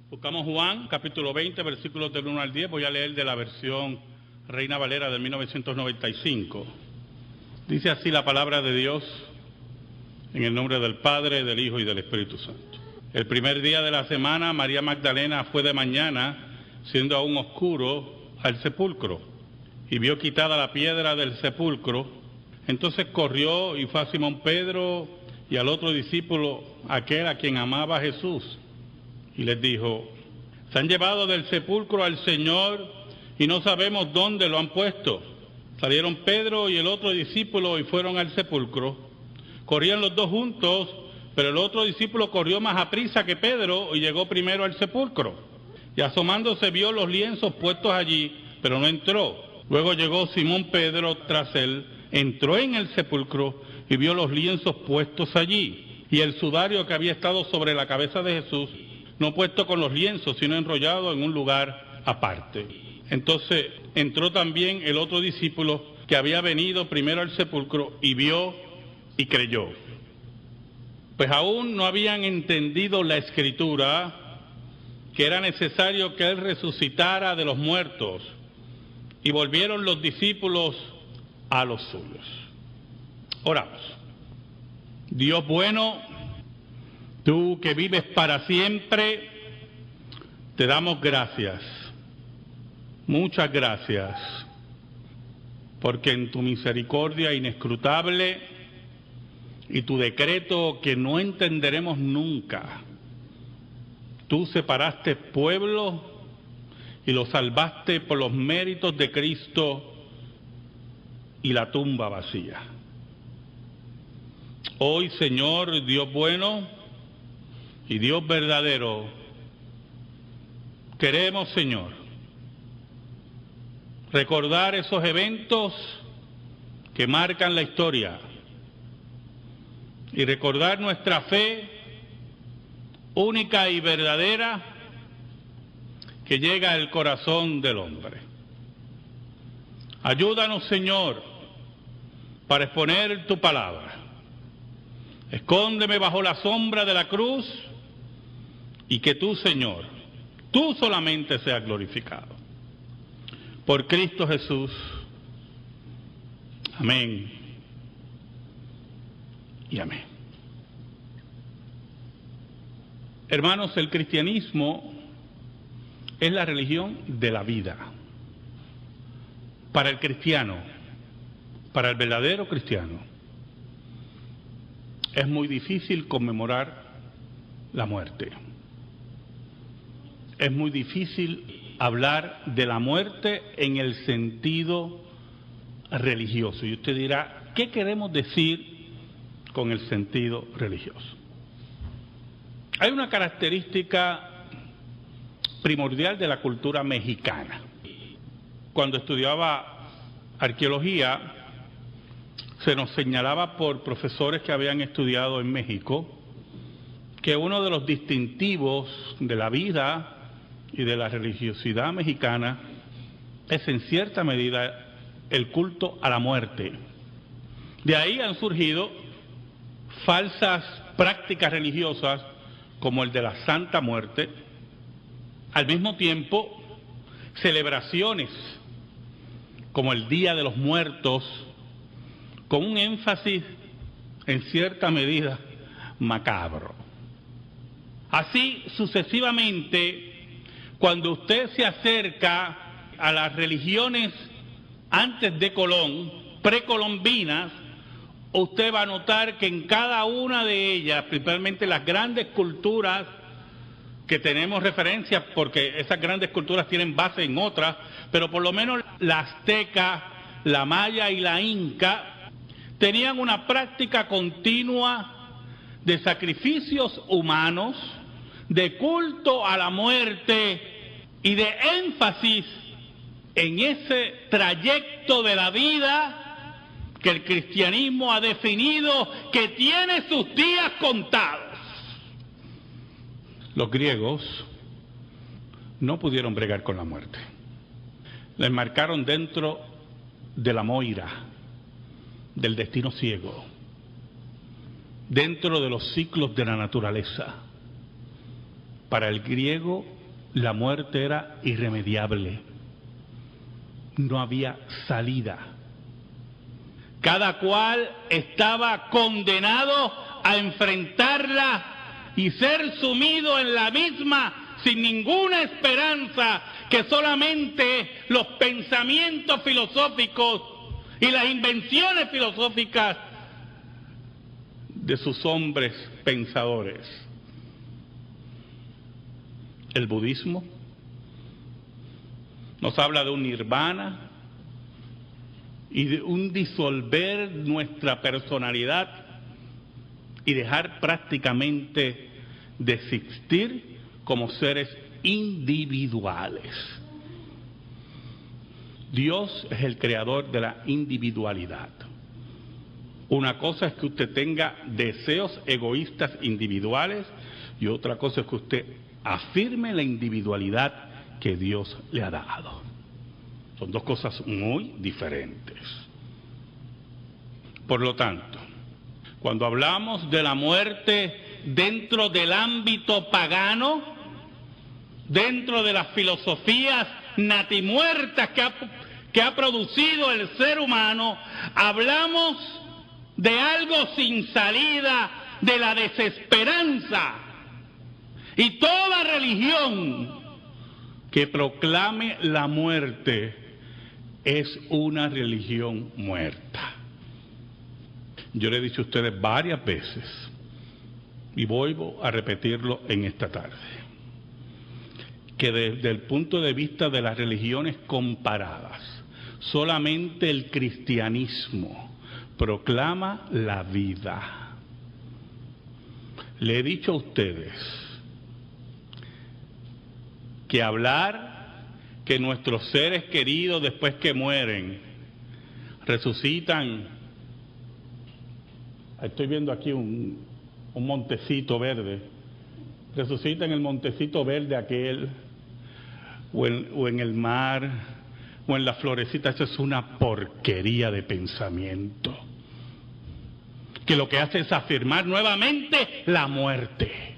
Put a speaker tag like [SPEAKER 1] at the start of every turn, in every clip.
[SPEAKER 1] Buscamos Juan, capítulo 20, versículos del 1 al 10. Voy a leer de la versión Reina Valera de 1995. Dice así la palabra de Dios, en el nombre del Padre, del Hijo y del Espíritu Santo. El primer día de la semana, María Magdalena fue de mañana, siendo aún oscuro, al sepulcro, y vio quitada la piedra del sepulcro. Entonces corrió y fue a Simón Pedro y al otro discípulo, aquel a quien amaba Jesús, y les dijo: se han llevado del sepulcro al Señor y no sabemos dónde lo han puesto. Salieron Pedro y el otro discípulo y fueron al sepulcro. Corrían los dos juntos, pero el otro discípulo corrió más aprisa que Pedro y llegó primero al sepulcro. Y asomándose vio los lienzos puestos allí, pero no entró. Luego llegó Simón Pedro tras él, entró en el sepulcro y vio los lienzos puestos allí, y el sudario que había estado sobre la cabeza de Jesús, no puesto con los lienzos, sino enrollado en un lugar aparte. Entonces entró también el otro discípulo que había venido primero al sepulcro y vio y creyó. Pues aún no habían entendido la Escritura, que era necesario que Él resucitara de los muertos, y volvieron los discípulos a los suyos. Oramos. Dios bueno, tú que vives para siempre, te damos gracias, muchas gracias, porque en tu misericordia inescrutable y tu decreto que no entenderemos nunca, tú separaste pueblo y lo salvaste por los méritos de Cristo y la tumba vacía. Hoy, Señor, Dios bueno y Dios verdadero, queremos, Señor, recordar esos eventos que marcan la historia y recordar nuestra fe única y verdadera que llega al corazón del hombre. Ayúdanos, Señor, para exponer tu palabra. Escóndeme bajo la sombra de la cruz y que tú, Señor, tú solamente seas glorificado. Por Cristo Jesús. Amén y amén. Hermanos, el cristianismo es la religión de la vida. Para el cristiano, para el verdadero cristiano, es muy difícil conmemorar la muerte. Es muy difícil hablar de la muerte en el sentido religioso. Y usted dirá, ¿qué queremos decir con el sentido religioso? Hay una característica primordial de la cultura mexicana. Cuando estudiaba arqueología, se nos señalaba por profesores que habían estudiado en México que uno de los distintivos de la vida y de la religiosidad mexicana es en cierta medida el culto a la muerte. De ahí han surgido falsas prácticas religiosas como el de la Santa Muerte, al mismo tiempo celebraciones como el Día de los Muertos, con un énfasis en cierta medida macabro. Así sucesivamente, cuando usted se acerca a las religiones antes de Colón, precolombinas, usted va a notar que en cada una de ellas, principalmente las grandes culturas que tenemos referencias, porque esas grandes culturas tienen base en otras, pero por lo menos la azteca, la maya y la inca tenían una práctica continua de sacrificios humanos, de culto a la muerte y de énfasis en ese trayecto de la vida que el cristianismo ha definido que tiene sus días contados. Los griegos no pudieron bregar con la muerte. La enmarcaron dentro de la moira, del destino ciego, dentro de los ciclos de la naturaleza. Para el griego, La muerte era irremediable. No había salida. Cada cual estaba condenado a enfrentarla y ser sumido en la misma sin ninguna esperanza que solamente los pensamientos filosóficos y las invenciones filosóficas de sus hombres pensadores. El budismo nos habla de un nirvana y de un disolver nuestra personalidad y dejar prácticamente de existir como seres individuales. Dios es el creador de la individualidad. Una cosa es que usted tenga deseos egoístas individuales y otra cosa es que usted afirme la individualidad que Dios le ha dado. Son dos cosas muy diferentes. Por lo tanto, cuando hablamos de la muerte dentro del ámbito pagano, dentro de las filosofías natimuertas que ha producido el ser humano, hablamos de algo sin salida, de la desesperanza. Y toda religión que proclame la muerte es una religión muerta. Yo le he dicho a ustedes varias veces y vuelvo a repetirlo en esta tarde, que desde el punto de vista de las religiones comparadas, solamente el cristianismo proclama la vida. Le he dicho a ustedes que hablar que nuestros seres queridos después que mueren resucitan. Estoy viendo aquí un montecito verde. Resucitan en el montecito verde aquel, o en el mar, o en la florecita. Eso es una porquería de pensamiento, que lo que hace es afirmar nuevamente la muerte.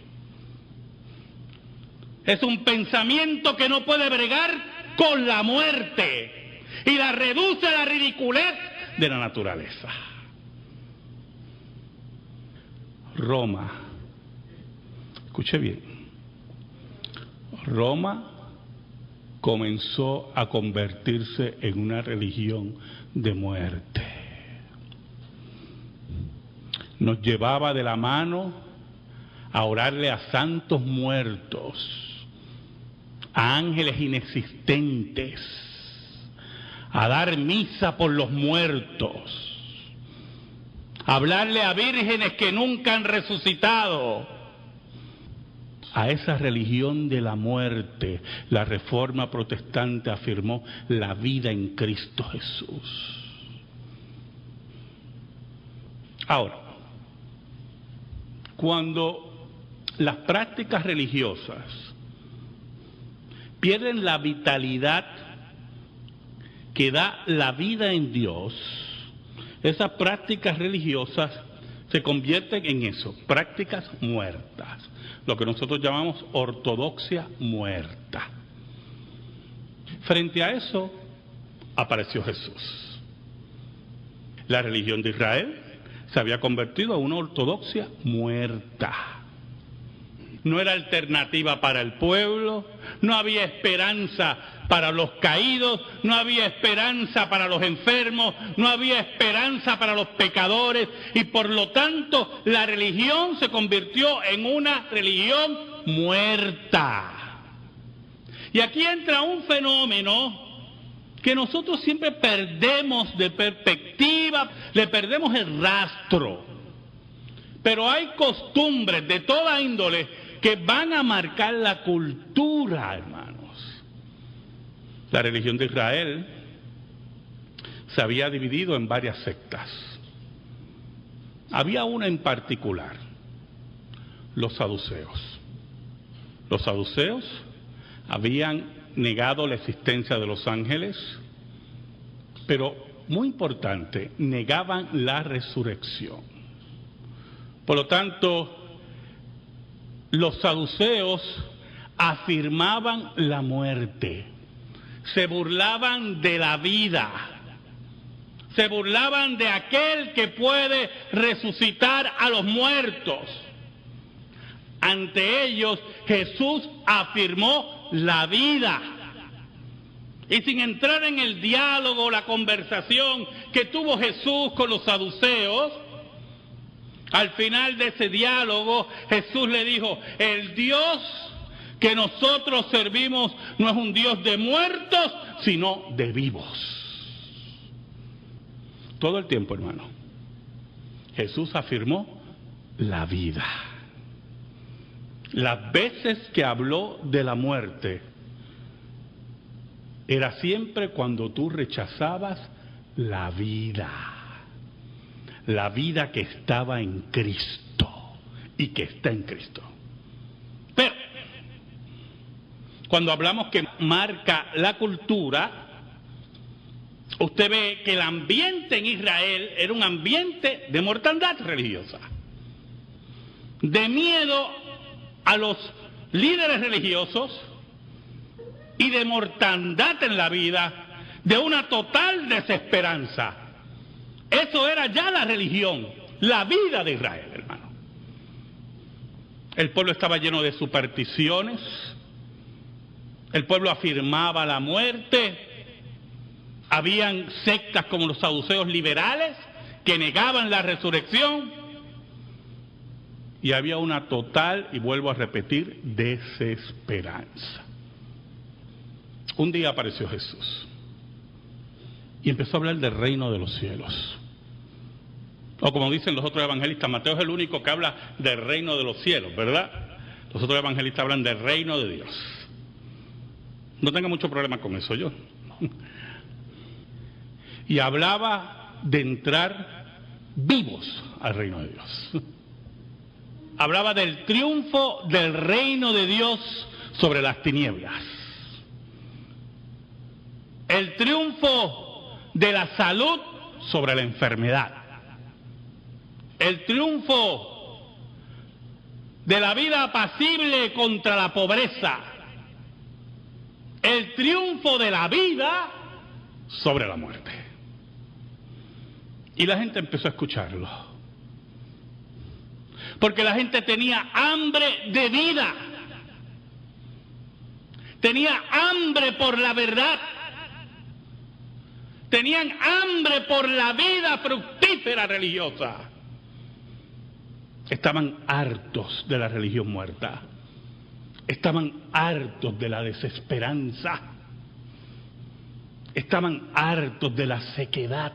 [SPEAKER 1] Es un pensamiento que no puede bregar con la muerte y la reduce a la ridiculez de la naturaleza. Roma, escuche bien, Roma comenzó a convertirse en una religión de muerte. Nos llevaba de la mano a orarle a santos muertos, a ángeles inexistentes, a dar misa por los muertos, a hablarle a vírgenes que nunca han resucitado. A esa religión de la muerte, la Reforma Protestante afirmó la vida en Cristo Jesús. Ahora, cuando las prácticas religiosas pierden la vitalidad que da la vida en Dios, esas prácticas religiosas se convierten en eso, prácticas muertas, lo que nosotros llamamos ortodoxia muerta. Frente a eso apareció Jesús. La religión de Israel se había convertido en una ortodoxia muerta. No era alternativa para el pueblo, no había esperanza para los caídos, no había esperanza para los enfermos, no había esperanza para los pecadores, y por lo tanto la religión se convirtió en una religión muerta. Y aquí entra un fenómeno que nosotros siempre perdemos de perspectiva, le perdemos el rastro. Pero hay costumbres de toda índole que van a marcar la cultura, hermanos. La religión de Israel se había dividido en varias sectas. Había una en particular, los saduceos. Los saduceos habían negado la existencia de los ángeles, pero, muy importante, negaban la resurrección. Por lo tanto, los saduceos afirmaban la muerte, se burlaban de la vida, se burlaban de aquel que puede resucitar a los muertos. Ante ellos Jesús afirmó la vida. Y sin entrar en el diálogo, la conversación que tuvo Jesús con los saduceos, al final de ese diálogo Jesús le dijo: el Dios que nosotros servimos no es un Dios de muertos, sino de vivos. Todo el tiempo, hermano, Jesús afirmó la vida. Las veces que habló de la muerte, era siempre cuando tú rechazabas la vida que estaba en Cristo y que está en Cristo. Pero cuando hablamos que marca la cultura, usted ve que el ambiente en Israel era un ambiente de mortandad religiosa, de miedo a los líderes religiosos y de mortandad en la vida, de una total desesperanza. Eso era ya la religión, la vida de Israel, hermano. El pueblo estaba lleno de supersticiones, el pueblo afirmaba la muerte, habían sectas como los saduceos liberales que negaban la resurrección, y había una total, y vuelvo a repetir, desesperanza. Un día apareció Jesús y empezó a hablar del reino de los cielos. O como dicen los otros evangelistas, Mateo es el único que habla del reino de los cielos, ¿verdad? Los otros evangelistas hablan del reino de Dios. No tenga mucho problema con eso yo. Y hablaba de entrar vivos al reino de Dios. Hablaba del triunfo del reino de Dios sobre las tinieblas. El triunfo de la salud sobre la enfermedad. El triunfo de la vida apacible contra la pobreza. El triunfo de la vida sobre la muerte. Y la gente empezó a escucharlo. Porque la gente tenía hambre de vida. Tenía hambre por la verdad. Tenían hambre por la vida fructífera religiosa. Estaban hartos de la religión muerta. Estaban hartos de la desesperanza. Estaban hartos de la sequedad.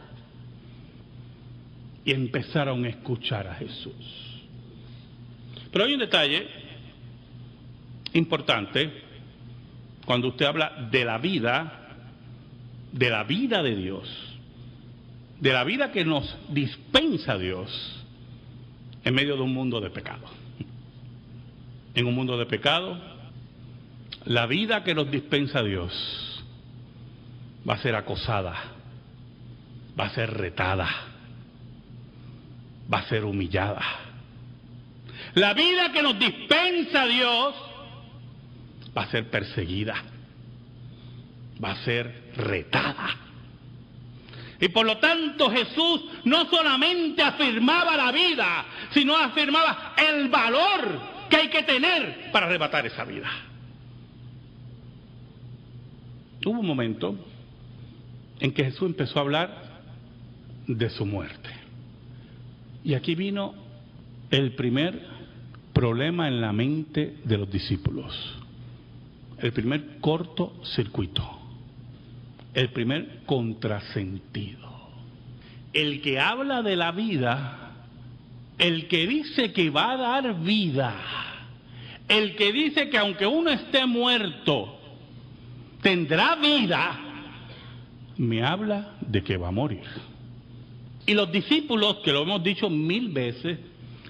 [SPEAKER 1] Y empezaron a escuchar a Jesús. Pero hay un detalle importante cuando usted habla de la vida de Dios, de la vida que nos dispensa Dios en medio de un mundo de pecado. En un mundo de pecado, la vida que nos dispensa Dios va a ser acosada, va a ser retada, va a ser humillada. La vida que nos dispensa Dios va a ser perseguida, va a ser retada. Y por lo tanto Jesús no solamente afirmaba la vida, sino afirmaba el valor que hay que tener para arrebatar esa vida. Hubo un momento en que Jesús empezó a hablar de su muerte. Y aquí vino el primer problema en la mente de los discípulos. El primer cortocircuito. El primer contrasentido. El que habla de la vida, el que dice que va a dar vida, el que dice que aunque uno esté muerto, tendrá vida, me habla de que va a morir. Y los discípulos, que lo hemos dicho 1000 veces,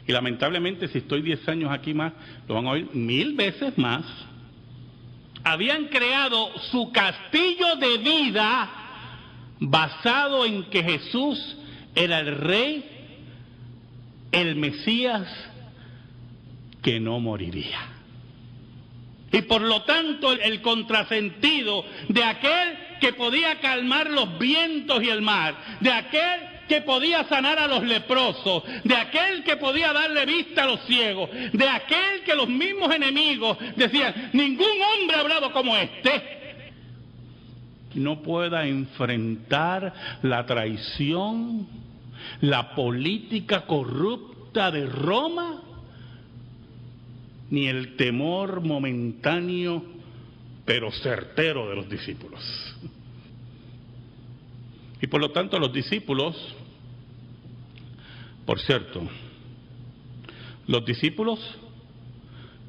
[SPEAKER 1] y lamentablemente si estoy 10 años aquí más, lo van a oír 1000 veces más, habían creado su castillo de vida basado en que Jesús era el Rey, el Mesías, que no moriría. Y por lo tanto el contrasentido de aquel que podía calmar los vientos y el mar, de aquel que podía sanar a los leprosos, de aquel que podía darle vista a los ciegos, de aquel que los mismos enemigos decían, ningún hombre ha hablado como este, no pueda enfrentar la traición, la política corrupta de Roma, ni el temor momentáneo pero certero de los discípulos. Y por lo tanto los discípulos, por cierto, los discípulos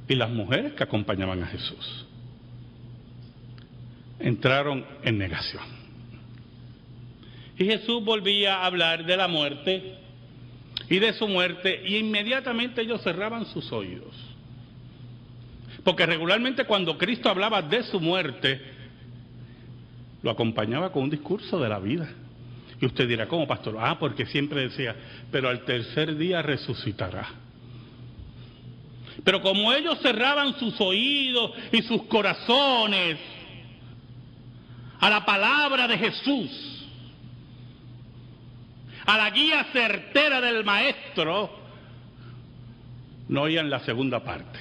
[SPEAKER 1] y las mujeres que acompañaban a Jesús entraron en negación. Y Jesús volvía a hablar de la muerte y de su muerte, y inmediatamente ellos cerraban sus oídos. Porque regularmente cuando Cristo hablaba de su muerte, lo acompañaba con un discurso de la vida. Y usted dirá, ¿cómo, pastor? Porque siempre decía, pero al tercer día resucitará. Pero como ellos cerraban sus oídos y sus corazones a la palabra de Jesús, a la guía certera del Maestro, no oían la segunda parte.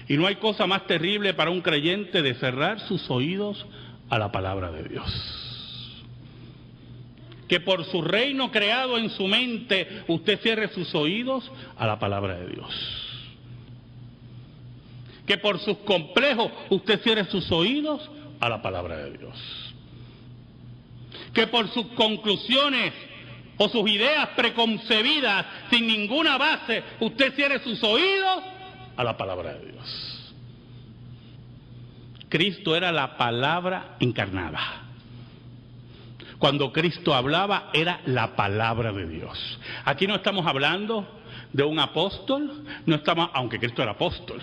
[SPEAKER 1] Y no hay cosa más terrible para un creyente de cerrar sus oídos a la palabra de Dios. Que por su reino creado en su mente, usted cierre sus oídos a la palabra de Dios. Que por sus complejos, usted cierre sus oídos a la palabra de Dios. Que por sus conclusiones o sus ideas preconcebidas, sin ninguna base, usted cierre sus oídos a la palabra de Dios. Cristo era la palabra encarnada. Cuando Cristo hablaba, era la palabra de Dios. Aquí no estamos hablando de un apóstol, aunque Cristo era apóstol.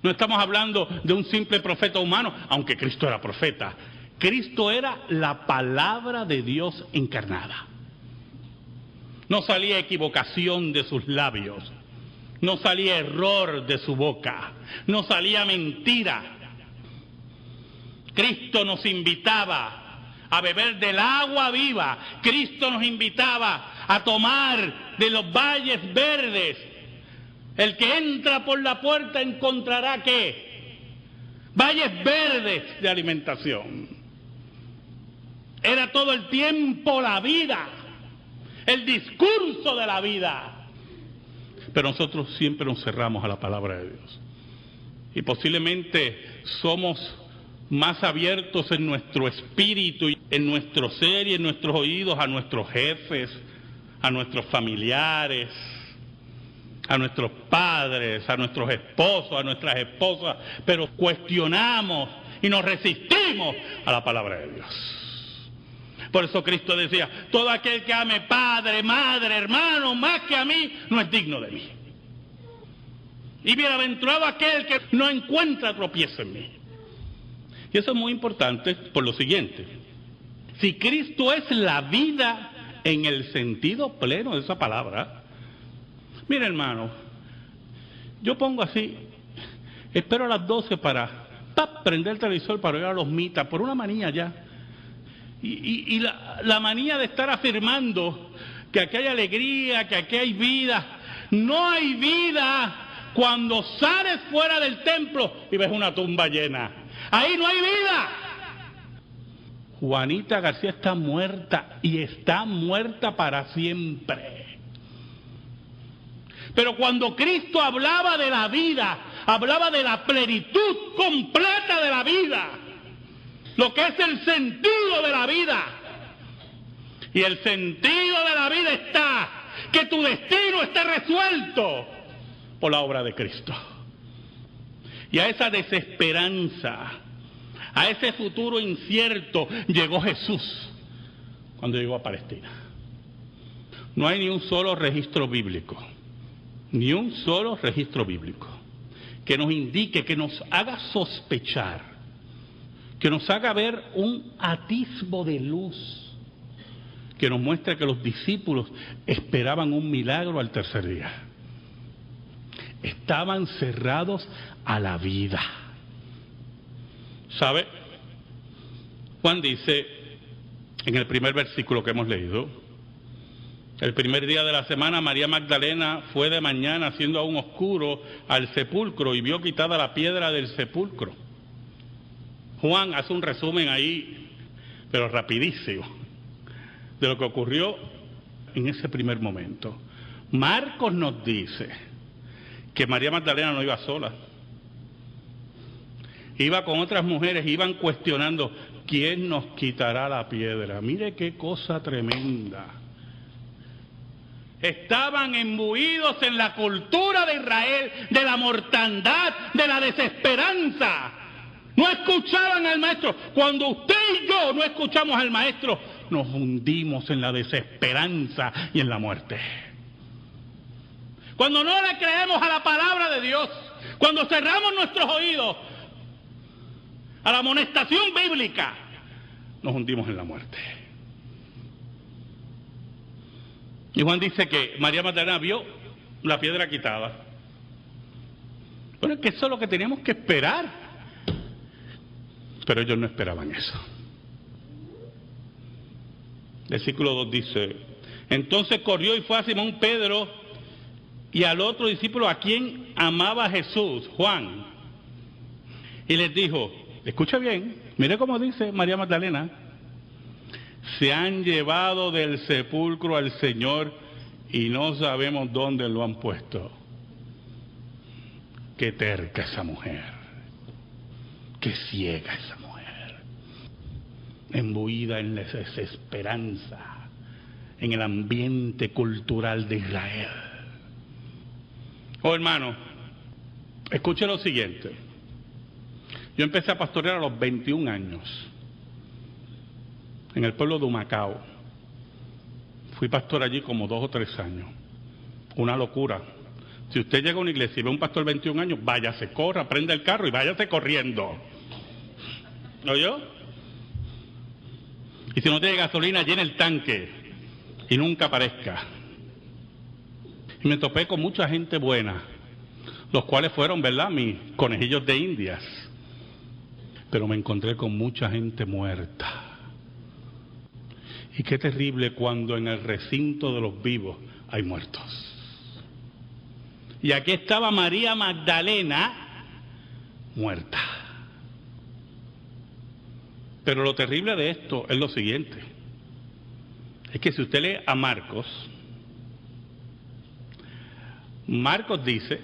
[SPEAKER 1] No estamos hablando de un simple profeta humano, aunque Cristo era profeta. Cristo era la palabra de Dios encarnada. No salía equivocación de sus labios. No salía error de su boca, no salía mentira. Cristo nos invitaba a beber del agua viva. Cristo nos invitaba a tomar de los valles verdes. El que entra por la puerta encontrará ¿qué? Valles verdes de alimentación. Era todo el tiempo la vida, el discurso de la vida. Pero nosotros siempre nos cerramos a la palabra de Dios. Y posiblemente somos más abiertos en nuestro espíritu, en nuestro ser y en nuestros oídos a nuestros jefes, a nuestros familiares, a nuestros padres, a nuestros esposos, a nuestras esposas, pero cuestionamos y nos resistimos a la palabra de Dios. Por eso Cristo decía, todo aquel que ame padre, madre, hermano, más que a mí, no es digno de mí. Y bienaventurado aquel que no encuentra tropiezo en mí. Y eso es muy importante por lo siguiente. Si Cristo es la vida en el sentido pleno de esa palabra, mire hermano, yo pongo así, espero a las 12 para prender el televisor para oír a los mitas, por una manía ya. Y la manía de estar afirmando que aquí hay alegría, que aquí hay vida. No hay vida cuando sales fuera del templo y ves una tumba llena. Ahí no hay vida. Juanita García está muerta y está muerta para siempre. Pero cuando Cristo hablaba de la vida, hablaba de la plenitud completa de la vida. Lo que es el sentido de la vida. Y el sentido de la vida está que tu destino esté resuelto por la obra de Cristo. Y a esa desesperanza, a ese futuro incierto, llegó Jesús cuando llegó a Palestina. No hay ni un solo registro bíblico, ni un solo registro bíblico que nos indique, que nos haga sospechar, que nos haga ver un atisbo de luz, que nos muestra que los discípulos esperaban un milagro al tercer día. Estaban cerrados a la vida. ¿Sabe? Juan dice en el primer versículo que hemos leído: el primer día de la semana María Magdalena fue de mañana, siendo aún oscuro, al sepulcro y vio quitada la piedra del sepulcro. Juan hace un resumen ahí, pero rapidísimo, de lo que ocurrió en ese primer momento. Marcos nos dice que María Magdalena no iba sola. Iba con otras mujeres, iban cuestionando: ¿quién nos quitará la piedra? Mire qué cosa tremenda. Estaban imbuidos en la cultura de Israel, de la mortandad, de la desesperanza. No escuchaban al maestro. Cuando usted y yo no escuchamos al maestro, nos hundimos en la desesperanza y en la muerte. Cuando no le creemos a la palabra de Dios, cuando cerramos nuestros oídos a la amonestación bíblica, nos hundimos en la muerte. Y Juan dice que María Magdalena vio la piedra quitada. Bueno, es que eso es lo que teníamos que esperar. Pero ellos no esperaban eso. Versículo 2 dice: entonces corrió y fue a Simón Pedro y al otro discípulo a quien amaba Jesús, Juan, y les dijo, escucha bien, mire cómo dice María Magdalena: se han llevado del sepulcro al Señor y no sabemos dónde lo han puesto. Qué terca esa mujer, qué ciega esa mujer, embuida en la desesperanza, en el ambiente cultural de Israel. Oh, hermano, escuche lo siguiente. Yo empecé a pastorear a los 21 años en el pueblo de Humacao. Fui pastor allí como 2 o 3 años. Una locura. Si usted llega a una iglesia y ve a un pastor de 21 años, váyase, corra, prenda el carro y váyase corriendo. ¿Oyó? Y si no tiene gasolina, llene el tanque y nunca aparezca. Y me topé con mucha gente buena, los cuales fueron, ¿verdad?, mis conejillos de indias. Pero me encontré con mucha gente muerta. Y qué terrible cuando en el recinto de los vivos hay muertos. Y aquí estaba María Magdalena muerta. Pero lo terrible de esto es lo siguiente: es que si usted lee a Marcos, Marcos dice,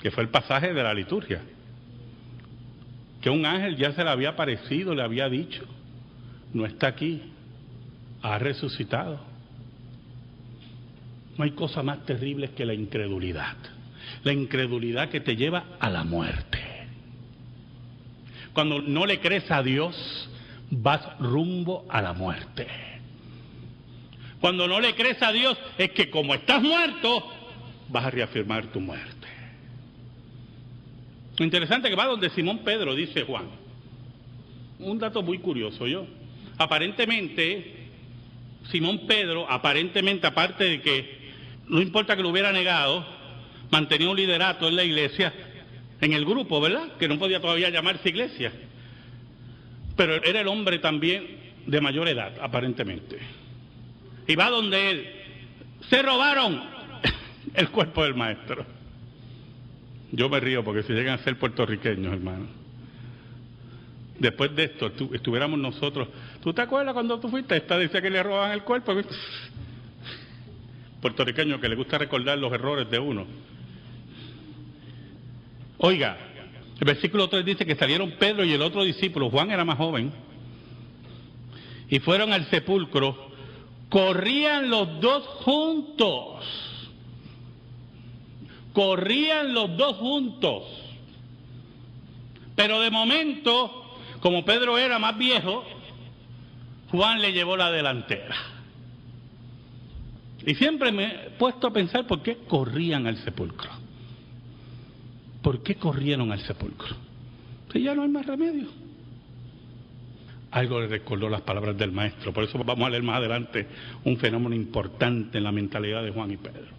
[SPEAKER 1] que fue el pasaje de la liturgia, que un ángel ya se le había aparecido, le había dicho: no está aquí, ha resucitado. No hay cosa más terrible que la incredulidad. La incredulidad que te lleva a la muerte. Cuando no le crees a Dios, vas rumbo a la muerte. Cuando no le crees a Dios, es que como estás muerto, vas a reafirmar tu muerte. Lo interesante que va donde Simón Pedro, dice Juan. Un dato muy curioso, aparentemente, Simón Pedro, aparentemente, aparte de que no importa que lo hubiera negado, mantenía un liderato en la iglesia, en el grupo, ¿verdad?, que no podía todavía llamarse iglesia. Pero era el hombre también de mayor edad, aparentemente. Y va donde él: se robaron el cuerpo del maestro. Yo me río porque si llegan a ser puertorriqueños, hermano. Después de esto, estuviéramos nosotros. ¿Tú te acuerdas cuando tú fuiste? Esta decía que le robaban el cuerpo. Puertorriqueño que le gusta recordar los errores de uno. Oiga, el versículo 3 dice que salieron Pedro y el otro discípulo, Juan era más joven, y fueron al sepulcro. Corrían los dos juntos. Corrían los dos juntos. Pero de momento, como Pedro era más viejo, Juan le llevó la delantera. Y siempre me he puesto a pensar por qué corrían al sepulcro. ¿Por qué corrieron al sepulcro? Si ya no hay más remedio. Algo le recordó las palabras del maestro. Por eso vamos a leer más adelante un fenómeno importante en la mentalidad de Juan y Pedro.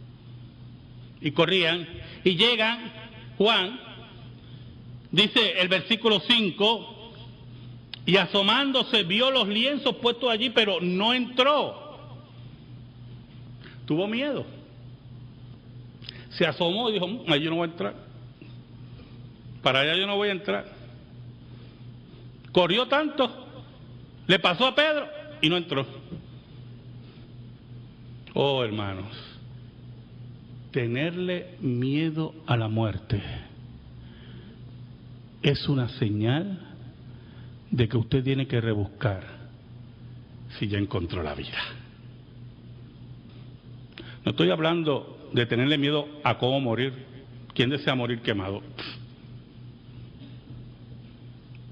[SPEAKER 1] y corrían, y llegan, Juan, dice el versículo 5, y asomándose vio los lienzos puestos allí, pero no entró. Tuvo miedo. Se asomó y dijo, allí yo no voy a entrar. Para allá yo no voy a entrar. Corrió tanto, le pasó a Pedro y no entró. Oh, hermanos, tenerle miedo a la muerte es una señal de que usted tiene que rebuscar si ya encontró la vida. No estoy hablando de tenerle miedo a cómo morir. ¿Quién desea morir quemado?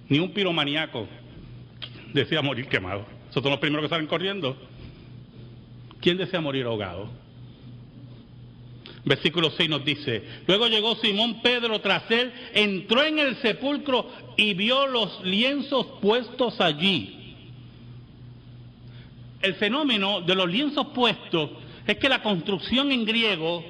[SPEAKER 1] Ni un piromaníaco desea morir quemado. Esos son los primeros que salen corriendo. ¿Quién desea morir ahogado? Versículo 6 nos dice, luego llegó Simón Pedro tras él, entró en el sepulcro y vio los lienzos puestos allí. El fenómeno de los lienzos puestos es que la construcción en griego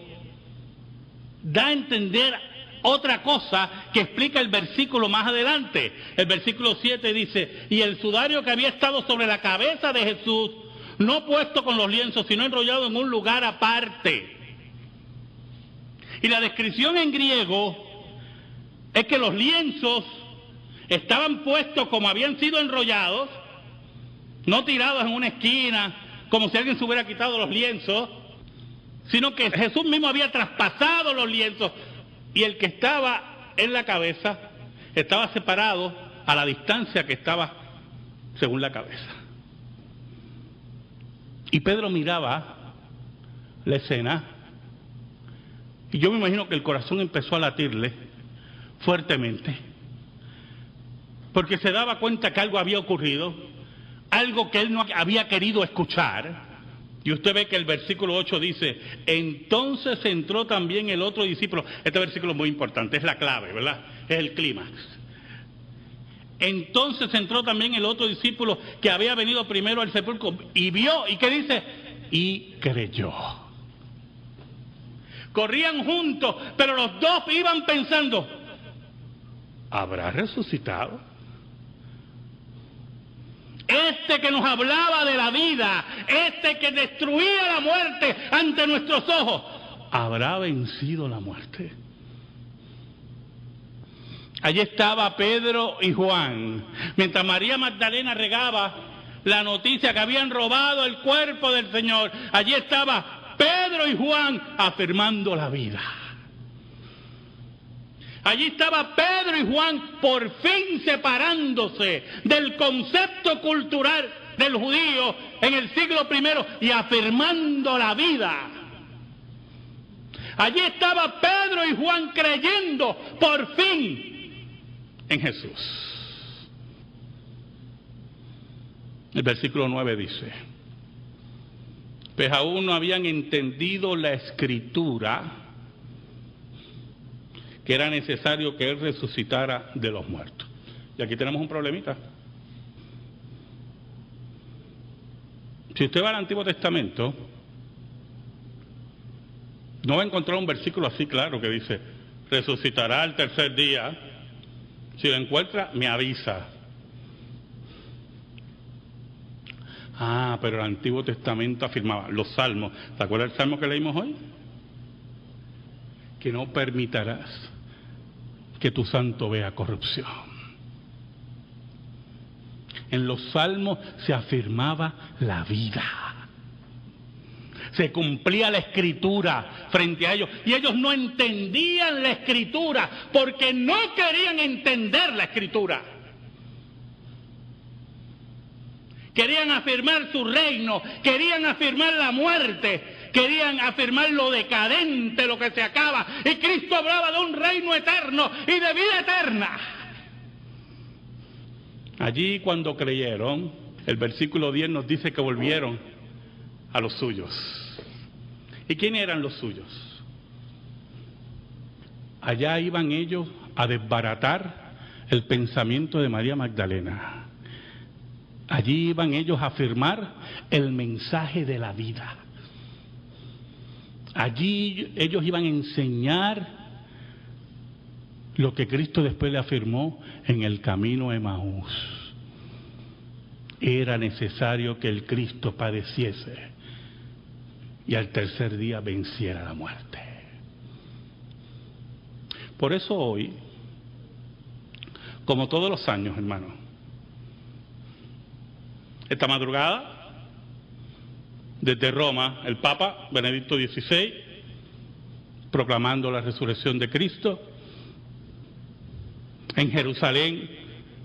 [SPEAKER 1] da a entender otra cosa que explica el versículo más adelante. El versículo 7 dice, y el sudario que había estado sobre la cabeza de Jesús, no puesto con los lienzos, sino enrollado en un lugar aparte. Y la descripción en griego es que los lienzos estaban puestos como habían sido enrollados, no tirados en una esquina, como si alguien se hubiera quitado los lienzos, sino que Jesús mismo había traspasado los lienzos y el que estaba en la cabeza estaba separado a la distancia que estaba según la cabeza. Y Pedro miraba la escena y yo me imagino que el corazón empezó a latirle fuertemente, porque se daba cuenta que algo había ocurrido, algo que él no había querido escuchar. Y usted ve que el versículo 8 dice, entonces entró también el otro discípulo. Este versículo es muy importante, es la clave, ¿verdad? Es el clímax. Entonces entró también el otro discípulo que había venido primero al sepulcro y vio, ¿y qué dice? Y creyó. Corrían juntos, pero los dos iban pensando, ¿habrá resucitado? Este que nos hablaba de la vida, este que destruía la muerte ante nuestros ojos, ¿habrá vencido la muerte? Allí estaba Pedro y Juan, mientras María Magdalena regaba la noticia que habían robado el cuerpo del Señor. Allí estaba Pedro y Juan afirmando la vida. Allí estaba Pedro y Juan por fin separándose del concepto cultural del judío en el siglo I y afirmando la vida. Allí estaba Pedro y Juan creyendo por fin en Jesús. El versículo 9 dice, pues aún no habían entendido la Escritura, que era necesario que Él resucitara de los muertos. Y aquí tenemos un problemita. Si usted va al Antiguo Testamento, no va a encontrar un versículo así claro que dice, resucitará al tercer día. Si lo encuentra, me avisa. Ah, pero el Antiguo Testamento afirmaba, los salmos, ¿te acuerdas del salmo que leímos hoy? Que no permitirás que tu santo vea corrupción. En los salmos se afirmaba la vida. Se cumplía la Escritura frente a ellos. Y ellos no entendían la Escritura porque no querían entender la Escritura. Querían afirmar su reino, querían afirmar la muerte, querían afirmar lo decadente, lo que se acaba. Y Cristo hablaba de un reino eterno y de vida eterna. Allí cuando creyeron, el versículo 10 nos dice que volvieron a los suyos. ¿Y quiénes eran los suyos? Allá iban ellos a desbaratar el pensamiento de María Magdalena. Allí iban ellos a afirmar el mensaje de la vida. Allí ellos iban a enseñar lo que Cristo después le afirmó en el camino a Emaús. Era necesario que el Cristo padeciese y al tercer día venciera la muerte. Por eso hoy, como todos los años, hermanos, esta madrugada, desde Roma, el Papa Benedicto XVI, proclamando la resurrección de Cristo, en Jerusalén,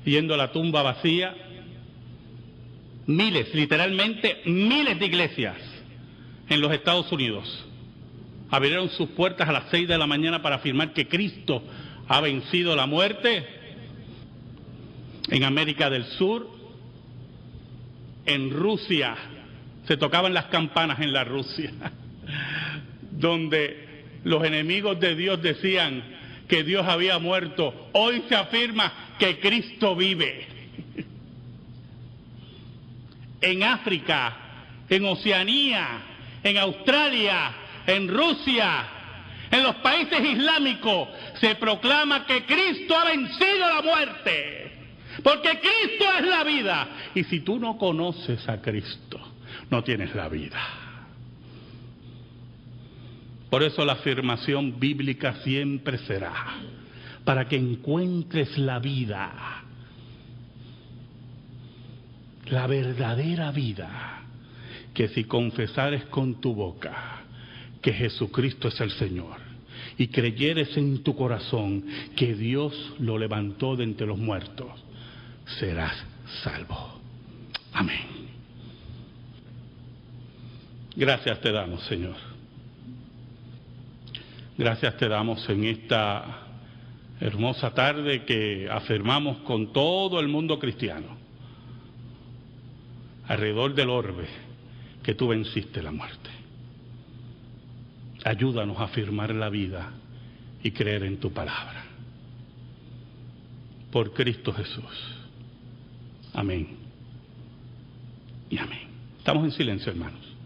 [SPEAKER 1] yendo a la tumba vacía, miles, literalmente miles de iglesias en los Estados Unidos abrieron sus puertas a las 6 de la mañana para afirmar que Cristo ha vencido la muerte. En América del Sur, en Rusia, se tocaban las campanas en la Rusia, donde los enemigos de Dios decían que Dios había muerto. Hoy se afirma que Cristo vive. En África, en Oceanía, en Australia, en Rusia, en los países islámicos, se proclama que Cristo ha vencido la muerte, porque Cristo es la vida. Y si tú no conoces a Cristo, no tienes la vida. Por eso la afirmación bíblica siempre será, para que encuentres la vida, la verdadera vida, que si confesares con tu boca que Jesucristo es el Señor y creyeres en tu corazón que Dios lo levantó de entre los muertos, serás salvo. Amén. Gracias te damos, Señor. Gracias te damos en esta hermosa tarde que afirmamos con todo el mundo cristiano, alrededor del orbe, que tú venciste la muerte. Ayúdanos a afirmar la vida y creer en tu palabra. Por Cristo Jesús. Amén. Y amén. Estamos en silencio, hermanos.